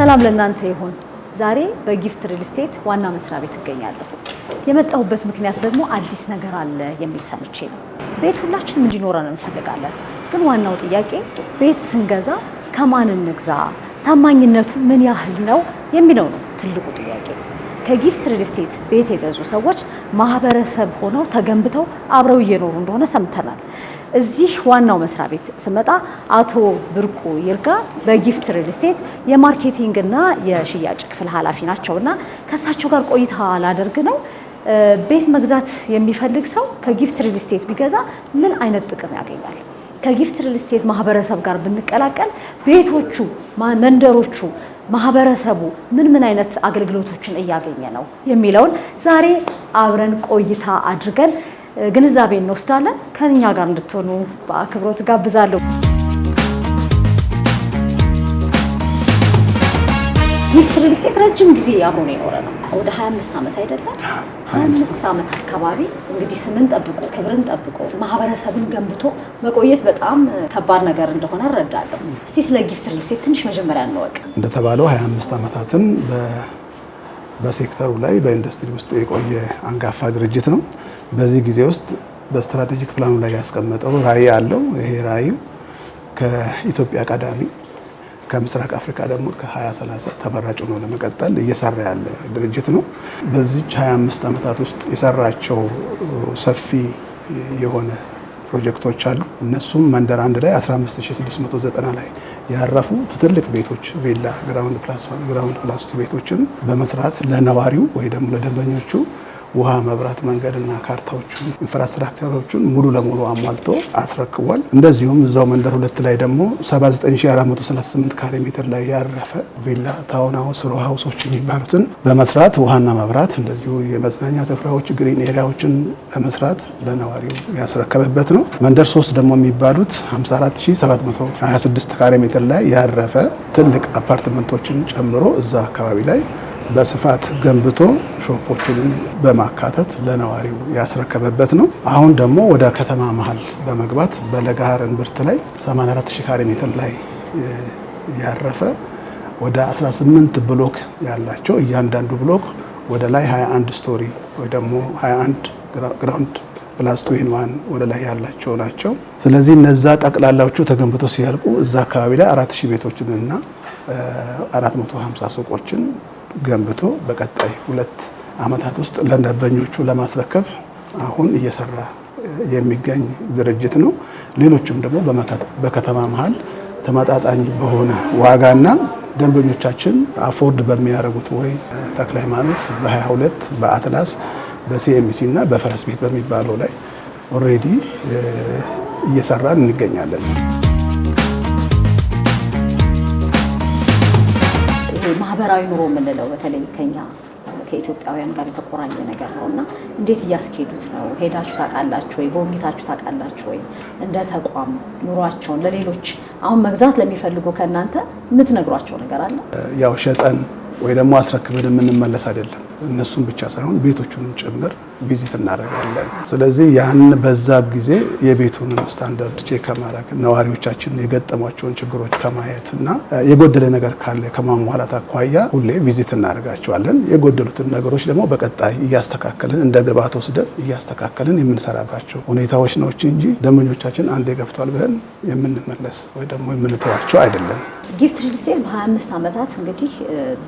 ሰላም ለእናንተ ይሁን። ዛሬ በጊፍት ሪል ስቴት ዋና መስሪያ ቤት እገኛለሁ። የመጣሁበት ምክንያት ደግሞ አዲስ ነገር አለ የሚል ሰምቼ ነው። ቤት ሁላችንም እንዲኖረን እንፈልጋለን። ግን ዋናው ጥያቄ ቤት ስንገዛ ከማን እንግዛ፣ ታማኝነቱ ምን ያህል ነው የሚለው ነው ትልቁ ጥያቄ። ከጊፍት ሪል ስቴት ቤት የገዙ ሰዎች ማህበረሰብ ሆነው ተገንብተው አብረው እየኖሩ እንደሆነ ሰምተናል። እዚህ ዋናው መስሪያ ቤት ስመጣ አቶ ብርቁ ይርጋ በጊፍት ሪል ስቴት የማርኬቲንግ እና የሽያጭ ክፍል ኃላፊ ናቸውና ከእሳቸው ጋር ቆይታ ላደርግ ነው። ቤት መግዛት የሚፈልግ ሰው ከጊፍት ሪል ስቴት ቢገዛ ምን አይነት ጥቅም ያገኛል? ከጊፍት ሪል ስቴት ማህበረሰብ ጋር ብንቀላቀል ቤቶቹ፣ መንደሮቹ፣ ማህበረሰቡ ምን አይነት አገልግሎቶችን እያገኘ ነው የሚለውን ዛሬ አብረን ቆይታ አድርገን ግንዛቤ እንወስዳለን። ከኛ ጋር እንድትሆኑ በአክብሮት ጋብዛለሁ። ጊፍት ሪል ስቴት ረጅም ጊዜ አብሮ ነው የኖረ ነው። ወደ 25 ዓመት አይደለም 25 ዓመት አካባቢ እንግዲህ ስምን ጠብቆ ክብርን ጠብቆ ማህበረሰብን ገንብቶ መቆየት በጣም ከባድ ነገር እንደሆነ እረዳለሁ። እስቲ ስለ ጊፍት ሪል ስቴት ትንሽ መጀመሪያ እንወቅ። እንደተባለው 25 ዓመታትን በሴክተሩ ላይ በኢንዱስትሪ ውስጥ የቆየ አንጋፋ ድርጅት ነው። በዚህ ጊዜ ውስጥ በስትራቴጂክ ፕላኑ ላይ ያስቀመጠው ራዕይ አለው። ይሄ ራዕዩ ከኢትዮጵያ ቀዳሚ ከምስራቅ አፍሪካ ደግሞ ከ2030 ተመራጭ ሆኖ ለመቀጠል እየሰራ ያለ ድርጅት ነው። በዚህ 25 ዓመታት ውስጥ የሰራቸው ሰፊ የሆነ ፕሮጀክቶች አሉ። እነሱም መንደር አንድ ላይ 15690 ላይ ያረፉ ትልቅ ቤቶች ቪላ ግራውንድ ፕላስ 1 ግራውንድ ፕላስ 2 ቤቶችን በመስራት ለነዋሪው ወይ ደግሞ ለደንበኞቹ ውሃ፣ መብራት፣ መንገድና ካርታዎቹን ኢንፍራስትራክቸሮቹን ሙሉ ለሙሉ አሟልቶ አስረክቧል። እንደዚሁም እዛው መንደር 2 ላይ ደግሞ 79438 ካሬ ሜትር ላይ ያረፈ ቪላ ታውን ሃውስ፣ ሮ ሃውሶች የሚባሉትን በመስራት ውሃና መብራት እንደዚሁ የመዝናኛ ስፍራዎች ግሪን ኤሪያዎችን በመስራት ለነዋሪው ያስረከበበት ነው። መንደር 3 ደግሞ የሚባሉት 54726 ካሬ ሜትር ላይ ያረፈ ትልቅ አፓርትመንቶችን ጨምሮ እዛ አካባቢ ላይ በስፋት ገንብቶ ሾፖችንም በማካተት ለነዋሪው ያስረከበበት ነው። አሁን ደግሞ ወደ ከተማ መሀል በመግባት በለጋሃር እምብርት ላይ 84000 ካሬ ሜትር ላይ ያረፈ ወደ 18 ብሎክ ያላቸው እያንዳንዱ ብሎክ ወደ ላይ 21 ስቶሪ ወይ ደግሞ 21 ግራውንድ ፕላስ 2 ወደ ላይ ያላቸው ናቸው። ስለዚህ እነዛ ጠቅላላዎቹ ተገንብቶ ሲያልቁ እዛ አካባቢ ላይ 4000 ቤቶችንና 450 ሱቆችን ገንብቶ በቀጣይ 2 ዓመታት ውስጥ ለደንበኞቹ ለማስረከብ አሁን እየሰራ የሚገኝ ድርጅት ነው። ሌሎችም ደግሞ በከተማ መሀል ተመጣጣኝ በሆነ ዋጋና ደንበኞቻችን አፎርድ በሚያደርጉት ወይ ተክለ ሃይማኖት በ22 በአትላስ በሲኤምሲ እና በፈረስ ቤት በሚባለው ላይ ኦልሬዲ እየሰራን እንገኛለን። ማህበራዊ ኑሮ የምንለው በተለይ ከኛ ከኢትዮጵያውያን ጋር የተቆራኘ ነገር ነውና እንዴት እያስኬዱት ነው? ሄዳችሁ ታውቃላችሁ ወይ? ጎብኝታችሁ ታውቃላችሁ ወይ? እንደ ተቋም ኑሯቸውን ለሌሎች አሁን መግዛት ለሚፈልጉ ከእናንተ የምትነግሯቸው ነገር አለ? ያው ሸጠን ወይ ደግሞ አስረክበን የምንመለስ አይደለም። እነሱም ብቻ ሳይሆን ቤቶቹን ጭምር ቪዚት እናደርጋለን። ስለዚህ ያን በዛ ጊዜ የቤቱን ስታንዳርድ ቼክ ከማድረግ ነዋሪዎቻችን የገጠሟቸውን ችግሮች ከማየት እና የጎደለ ነገር ካለ ከማሟላት አኳያ ሁሌ ቪዚት እናደርጋቸዋለን። የጎደሉትን ነገሮች ደግሞ በቀጣይ እያስተካከልን እንደ ግብዓት ወስደን እያስተካከልን የምንሰራባቸው ሁኔታዎች ነው እንጂ ደንበኞቻችን አንዴ ገብቷል ብለን የምንመለስ ወይ ደግሞ የምንተዋቸው አይደለም። ጊፍት ሪል ስቴት በ25 ዓመታት እንግዲህ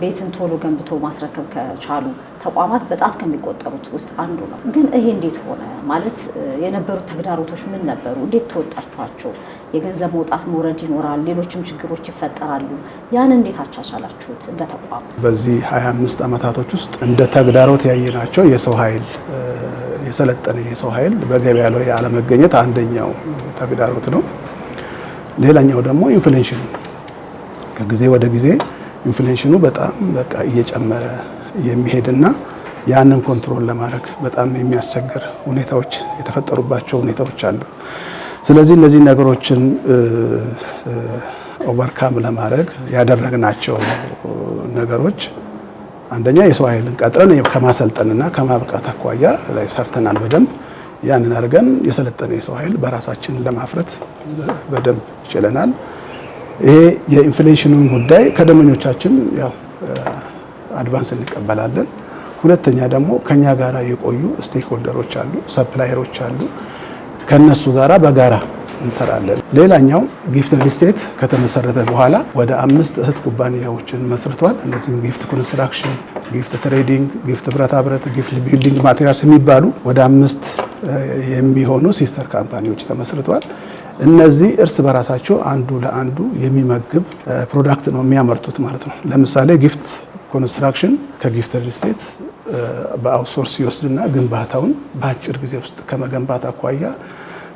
ቤትን ቶሎ ገንብቶ ማስረከብ ከቻሉ ተቋማት በጣት ከሚቆጠሩት ውስጥ አንዱ ነው። ግን ይሄ እንዴት ሆነ? ማለት የነበሩት ተግዳሮቶች ምን ነበሩ? እንዴት ተወጣችኋቸው? የገንዘብ መውጣት መውረድ ይኖራል፣ ሌሎችም ችግሮች ይፈጠራሉ። ያን እንዴት አቻቻላችሁት እንደ ተቋም? በዚህ 25 ዓመታቶች ውስጥ እንደ ተግዳሮት ያየናቸው የሰው ኃይል የሰለጠነ የሰው ኃይል በገበያ ላይ ያለመገኘት አንደኛው ተግዳሮት ነው። ሌላኛው ደግሞ ኢንፍሌሽን ከጊዜ ወደ ጊዜ ኢንፍሌሽኑ በጣም በቃ እየጨመረ የሚሄድና ያንን ኮንትሮል ለማድረግ በጣም የሚያስቸግር ሁኔታዎች የተፈጠሩባቸው ሁኔታዎች አሉ። ስለዚህ እነዚህ ነገሮችን ኦቨርካም ለማድረግ ያደረግናቸው ነገሮች አንደኛ የሰው ኃይልን ቀጥረን ከማሰልጠንና ከማብቃት አኳያ ላይ ሰርተናል በደንብ። ያንን አድርገን የሰለጠነ የሰው ኃይል በራሳችን ለማፍረት በደንብ ችለናል። ይሄ የኢንፍሌሽኑን ጉዳይ ከደንበኞቻችን ያው አድቫንስ እንቀበላለን። ሁለተኛ ደግሞ ከኛ ጋራ የቆዩ ስቴክ ሆልደሮች አሉ፣ ሰፕላየሮች አሉ። ከነሱ ጋራ በጋራ እንሰራለን። ሌላኛው ጊፍት ሪል ስቴት ከተመሰረተ በኋላ ወደ 5 እህት ኩባንያዎችን መስርቷል። እነዚህም ጊፍት ኮንስትራክሽን፣ ጊፍት ትሬዲንግ፣ ጊፍት ብረታ ብረት፣ ጊፍት ቢልዲንግ ማቴሪያልስ የሚባሉ ወደ 5 የሚሆኑ ሲስተር ካምፓኒዎች ተመስርቷል። እነዚህ እርስ በራሳቸው አንዱ ለአንዱ የሚመግብ ፕሮዳክት ነው የሚያመርቱት ማለት ነው። ለምሳሌ ጊፍት ኮንስትራክሽን ከጊፍት ሪል ስቴት በአውትሶርስ ይወስድና ግንባታውን በአጭር ጊዜ ውስጥ ከመገንባት አኳያ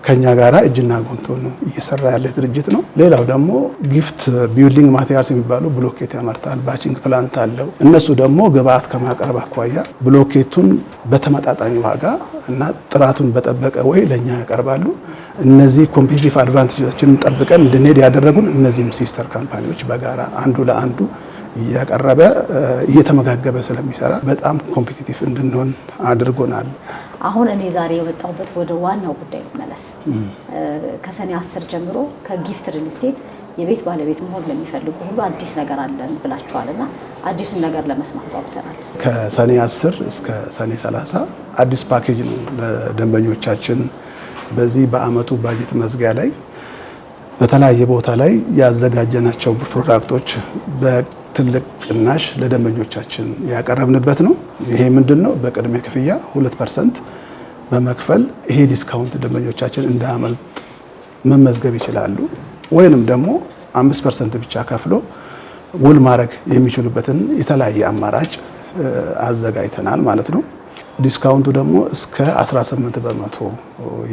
ከኛ ጋራ እጅና ጎንቶ ነው እየሰራ ያለ ድርጅት ነው። ሌላው ደግሞ ጊፍት ቢልዲንግ ማቴሪያልስ የሚባሉ ብሎኬት ያመርታል፣ ባቺንግ ፕላንት አለው። እነሱ ደግሞ ግብአት ከማቅረብ አኳያ ብሎኬቱን በተመጣጣኝ ዋጋ እና ጥራቱን በጠበቀ ወይ ለኛ ያቀርባሉ። እነዚህ ኮምፒቲቲቭ አድቫንቴጆችን ጠብቀን እንድንሄድ ያደረጉን እነዚህም ሲስተር ካምፓኒዎች በጋራ አንዱ ለአንዱ እያቀረበ እየተመጋገበ ስለሚሰራ በጣም ኮምፒቲቲቭ እንድንሆን አድርጎናል። አሁን እኔ ዛሬ የመጣሁበት ወደ ዋናው ጉዳይ ልመለስ። ከሰኔ 10 ጀምሮ ከጊፍት ሪል ስቴት የቤት ባለቤት መሆን ለሚፈልጉ ሁሉ አዲስ ነገር አለን ብላችኋልና አዲሱን ነገር ለመስማት ጓጉተናል። ከሰኔ 10 እስከ ሰኔ 30 አዲስ ፓኬጅ ነው ለደንበኞቻችን። በዚህ በአመቱ ባጀት መዝጊያ ላይ በተለያየ ቦታ ላይ ያዘጋጀናቸው ፕሮዳክቶች በትልቅ ቅናሽ ለደንበኞቻችን ያቀረብንበት ነው። ይሄ ምንድነው? በቅድመ ክፍያ 2% በመክፈል ይሄ ዲስካውንት ደንበኞቻችን እንዳያመልጥ መመዝገብ ይችላሉ። ወይንም ደግሞ 5% ብቻ ከፍሎ ውል ማድረግ የሚችሉበትን የተለያየ አማራጭ አዘጋጅተናል ማለት ነው። ዲስካውንቱ ደግሞ እስከ 18 በመቶ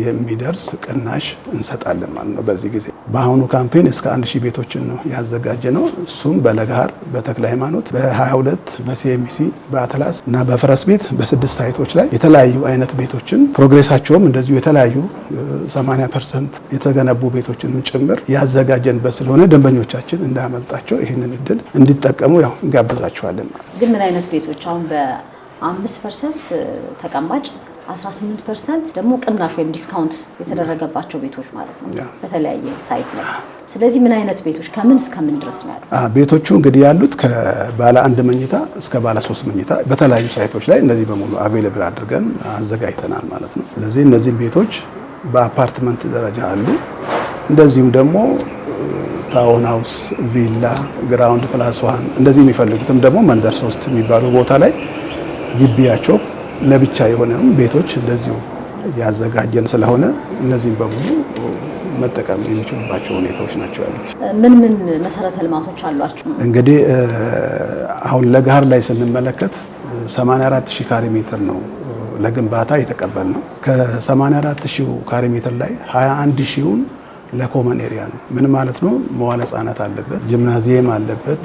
የሚደርስ ቅናሽ እንሰጣለን ማለት ነው። በዚህ ጊዜ በአሁኑ ካምፔን እስከ 1000 ቤቶችን ነው ያዘጋጀ ነው። እሱም በለጋሃር፣ በተክለ ሃይማኖት፣ በ22 በሲኤምሲ፣ በአትላስ እና በፈረስ ቤት በ6 ሳይቶች ላይ የተለያዩ አይነት ቤቶችን ፕሮግሬሳቸውም እንደዚሁ የተለያዩ 80% የተገነቡ ቤቶችን ጭምር ያዘጋጀንበት ስለሆነ ደንበኞቻችን እንዳያመልጣቸው ይህንን እድል እንዲጠቀሙ ያው እንጋብዛቸዋለን። ግን ምን አይነት ቤቶች አሁን 5% ተቀማጭ 18% ደግሞ ቅናሽ ወይም ዲስካውንት የተደረገባቸው ቤቶች ማለት ነው በተለያየ ሳይት ላይ። ስለዚህ ምን አይነት ቤቶች ከምን እስከ ምን ድረስ ነው ያሉት? ቤቶቹ እንግዲህ ያሉት ከባለ 1 መኝታ እስከ ባለ 3 መኝታ በተለያዩ ሳይቶች ላይ እነዚህ በሙሉ አቬይለብል አድርገን አዘጋጅተናል ማለት ነው። ስለዚህ እነዚህ ቤቶች በአፓርትመንት ደረጃ አሉ። እንደዚሁም ደግሞ ታውን ሃውስ፣ ቪላ፣ ግራውንድ ፕላስ 1 እንደዚህ የሚፈልጉትም ደግሞ መንደር 3 የሚባሉ ቦታ ላይ ግቢያቸው ለብቻ የሆነም ቤቶች እንደዚሁ ያዘጋጀን ስለሆነ እነዚህም በሙሉ መጠቀም የሚችሉባቸው ሁኔታዎች ናቸው ያሉት። ምን ምን መሰረተ ልማቶች አሏቸው? እንግዲህ አሁን ለጋሃር ላይ ስንመለከት 84000 ካሬ ሜትር ነው ለግንባታ የተቀበልነው። ከ84000 ካሬ ሜትር ላይ 21000ውን ለኮመን ኤሪያ ነው። ምን ማለት ነው? መዋለ ህጻናት አለበት፣ ጂምናዚየም አለበት፣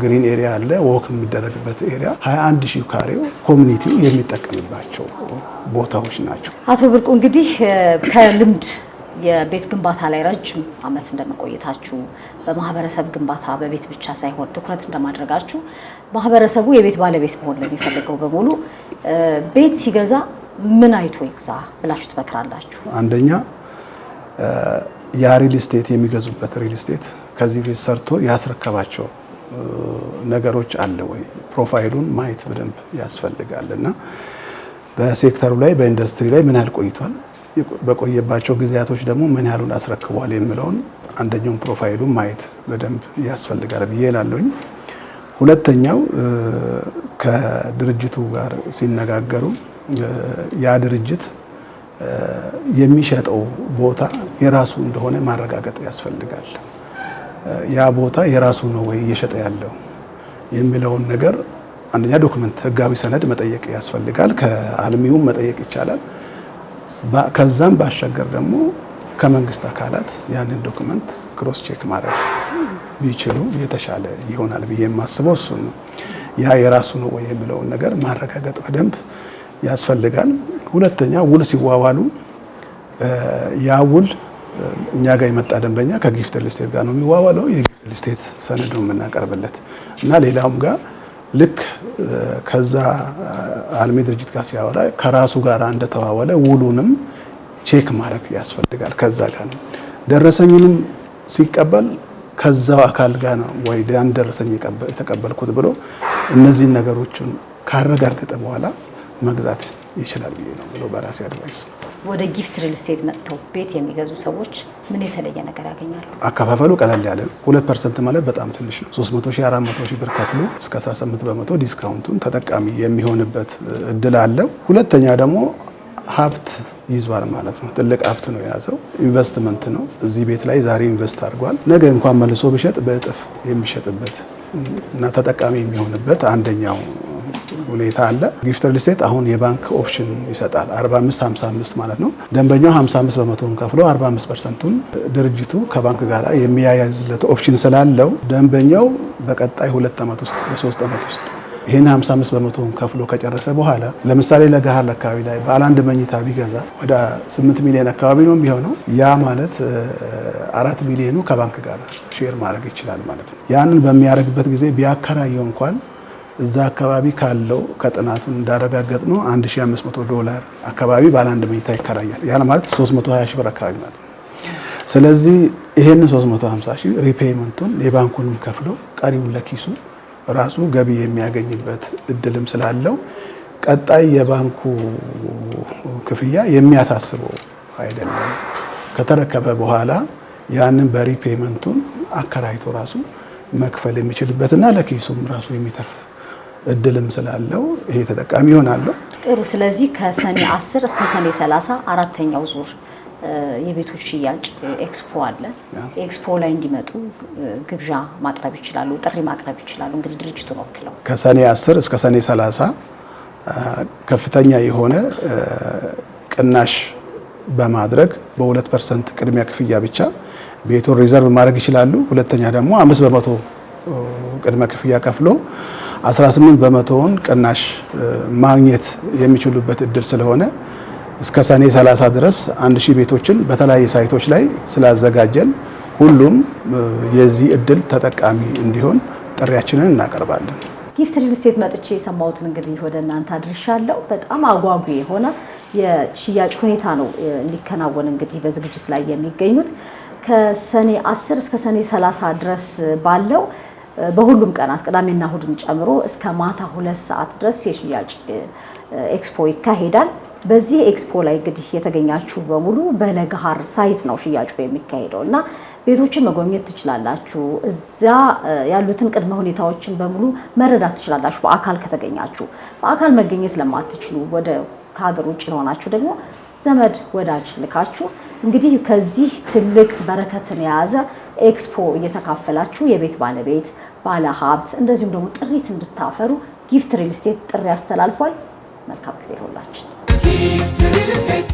ግሪን ኤሪያ አለ፣ ወክ የሚደረግበት ኤሪያ 21000 ካሬው ኮሚኒቲው የሚጠቀምባቸው ቦታዎች ናቸው። አቶ ብርቁ እንግዲህ ከልምድ የቤት ግንባታ ላይ ረጅም ዓመት እንደመቆየታችሁ በማህበረሰብ ግንባታ በቤት ብቻ ሳይሆን ትኩረት እንደማድረጋችሁ ማህበረሰቡ የቤት ባለቤት መሆን ለሚፈልገው በሙሉ ቤት ሲገዛ ምን አይቶ ይግዛ ብላችሁ ትመክራላችሁ? አንደኛ ያ ሪል ስቴት የሚገዙበት ሪል ስቴት ከዚህ ቤት ሰርቶ ያስረከባቸው ነገሮች አለ ወይ ፕሮፋይሉን ማየት በደንብ ያስፈልጋልና በሴክተሩ ላይ በኢንዱስትሪ ላይ ምን ያህል ቆይቷል፣ በቆየባቸው ጊዜያቶች ደግሞ ምን ያህሉን አስረክቧል የሚለውን አንደኛው ፕሮፋይሉን ማየት በደንብ ያስፈልጋል ብዬ እላለሁኝ። ሁለተኛው ከድርጅቱ ጋር ሲነጋገሩ ያ ድርጅት የሚሸጠው ቦታ የራሱ እንደሆነ ማረጋገጥ ያስፈልጋል። ያ ቦታ የራሱ ነው ወይ እየሸጠ ያለው የሚለውን ነገር አንደኛ ዶክመንት ህጋዊ ሰነድ መጠየቅ ያስፈልጋል። ከአልሚውም መጠየቅ ይቻላል። ከዛም ባሻገር ደግሞ ከመንግስት አካላት ያንን ዶክመንት ክሮስ ቼክ ማድረግ ቢችሉ የተሻለ ይሆናል ብዬ የማስበው እሱ ነው። ያ የራሱ ነው ወይ የሚለውን ነገር ማረጋገጥ በደንብ ያስፈልጋል። ሁለተኛ ውል ሲዋዋሉ ያ ውል እኛ ጋር የመጣ ደንበኛ ከጊፍት ሪል ስቴት ጋር ነው የሚዋዋለው። የጊፍት ሪል ስቴት ሰነድ ነው የምናቀርብለት እና ሌላውም ጋር ልክ ከዛ አልሚ ድርጅት ጋር ሲያወራ ከራሱ ጋር እንደተዋዋለ ውሉንም ቼክ ማድረግ ያስፈልጋል። ከዛ ጋር ነው ደረሰኙንም ሲቀበል ከዛው አካል ጋር ነው ወይ ያን ደረሰኝ የተቀበልኩት ብሎ እነዚህን ነገሮችን ካረጋገጠ በኋላ መግዛት ይችላል ብዬ ነው ብሎ በራሴ አድቫይስ። ወደ ጊፍት ሪል ስቴት መጥተው ቤት የሚገዙ ሰዎች ምን የተለየ ነገር ያገኛሉ? አከፋፈሉ ቀለል ያለ ነው። 2% ማለት በጣም ትንሽ ነው። 300 ሺህ 400 ሺህ ብር ከፍሎ እስከ 18 በመቶ ዲስካውንቱን ተጠቃሚ የሚሆንበት እድል አለው። ሁለተኛ ደግሞ ሀብት ይዟል ማለት ነው። ትልቅ ሀብት ነው የያዘው። ኢንቨስትመንት ነው። እዚህ ቤት ላይ ዛሬ ኢንቨስት አድርጓል። ነገ እንኳን መልሶ ቢሸጥ በእጥፍ የሚሸጥበት እና ተጠቃሚ የሚሆንበት አንደኛው ሁኔታ አለ። ጊፍት ሪል ስቴት አሁን የባንክ ኦፕሽን ይሰጣል። 45-55 ማለት ነው። ደንበኛው 55 በመቶውን ከፍሎ 45%ቱን ድርጅቱ ከባንክ ጋር የሚያያዝለት ኦፕሽን ስላለው ደንበኛው በቀጣይ 2 ዓመት ውስጥ በ3 ዓመት ውስጥ ይሄን 55 በመቶውን ከፍሎ ከጨረሰ በኋላ ለምሳሌ ለገሃር አካባቢ ላይ ባለ አንድ መኝታ ቢገዛ ወደ 8 ሚሊዮን አካባቢ ነው የሚሆነው። ያ ማለት 4 ሚሊዮኑ ከባንክ ጋር ሼር ማድረግ ይችላል ማለት ነው። ያንን በሚያደርግበት ጊዜ ቢያከራየው እንኳን እዛ አካባቢ ካለው ከጥናቱ እንዳረጋገጥ ነው $1500 አካባቢ ባለ አንድ መኝታ ይከራያል። ያ ማለት 320 ሺህ ብር አካባቢ ማለት ነው። ስለዚህ ይሄን 350 ሺህ ሪፔይመንቱን የባንኩንም ከፍሎ ቀሪውን ለኪሱ ራሱ ገቢ የሚያገኝበት እድልም ስላለው ቀጣይ የባንኩ ክፍያ የሚያሳስበው አይደለም። ከተረከበ በኋላ ያንን በሪፔይመንቱን አከራይቶ ራሱ መክፈል የሚችልበትና ለኪሱም ራሱ የሚተርፍ እድልም ስላለው ይሄ ተጠቃሚ ይሆናል። ጥሩ። ስለዚህ ከሰኔ 10 እስከ ሰኔ 30 አራተኛው ዙር የቤቶች ሽያጭ ኤክስፖ አለ። ኤክስፖ ላይ እንዲመጡ ግብዣ ማቅረብ ይችላሉ፣ ጥሪ ማቅረብ ይችላሉ። እንግዲህ ድርጅቱን ወክለው ከሰኔ 10 እስከ ሰኔ 30 ከፍተኛ የሆነ ቅናሽ በማድረግ በ2% ቅድሚያ ክፍያ ብቻ ቤቱን ሪዘርቭ ማድረግ ይችላሉ። ሁለተኛ ደግሞ 5 በመቶ ቅድመ ክፍያ ከፍሎ 18 በመቶውን ቅናሽ ማግኘት የሚችሉበት እድል ስለሆነ እስከ ሰኔ 30 ድረስ 1000 ቤቶችን በተለያየ ሳይቶች ላይ ስላዘጋጀን ሁሉም የዚህ እድል ተጠቃሚ እንዲሆን ጥሪያችንን እናቀርባለን። ጊፍት ሪል ስቴት መጥቼ የሰማሁትን እንግዲህ ወደ እናንተ አድርሻለሁ። በጣም አጓጊ የሆነ የሽያጭ ሁኔታ ነው ሊከናወን እንግዲህ በዝግጅት ላይ የሚገኙት። ከሰኔ 10 እስከ ሰኔ 30 ድረስ ባለው በሁሉም ቀናት ቅዳሜና እሁድን ጨምሮ እስከ ማታ 2 ሰዓት ድረስ የሽያጭ ኤክስፖ ይካሄዳል። በዚህ ኤክስፖ ላይ እንግዲህ የተገኛችሁ በሙሉ በለገሃር ሳይት ነው ሽያጩ የሚካሄደው እና ቤቶችን መጎብኘት ትችላላችሁ። እዛ ያሉትን ቅድመ ሁኔታዎችን በሙሉ መረዳት ትችላላችሁ በአካል ከተገኛችሁ። በአካል መገኘት ለማትችሉ ከሀገር ውጭ ለሆናችሁ ደግሞ ዘመድ ወዳጅ ልካችሁ እንግዲህ ከዚህ ትልቅ በረከትን የያዘ ኤክስፖ እየተካፈላችሁ የቤት ባለቤት ባለ ሀብት እንደዚሁም ደግሞ ጥሪት እንድታፈሩ ጊፍት ሪል ስቴት ጥሪ ያስተላልፏል። መልካም ጊዜ ይሁንላችሁ።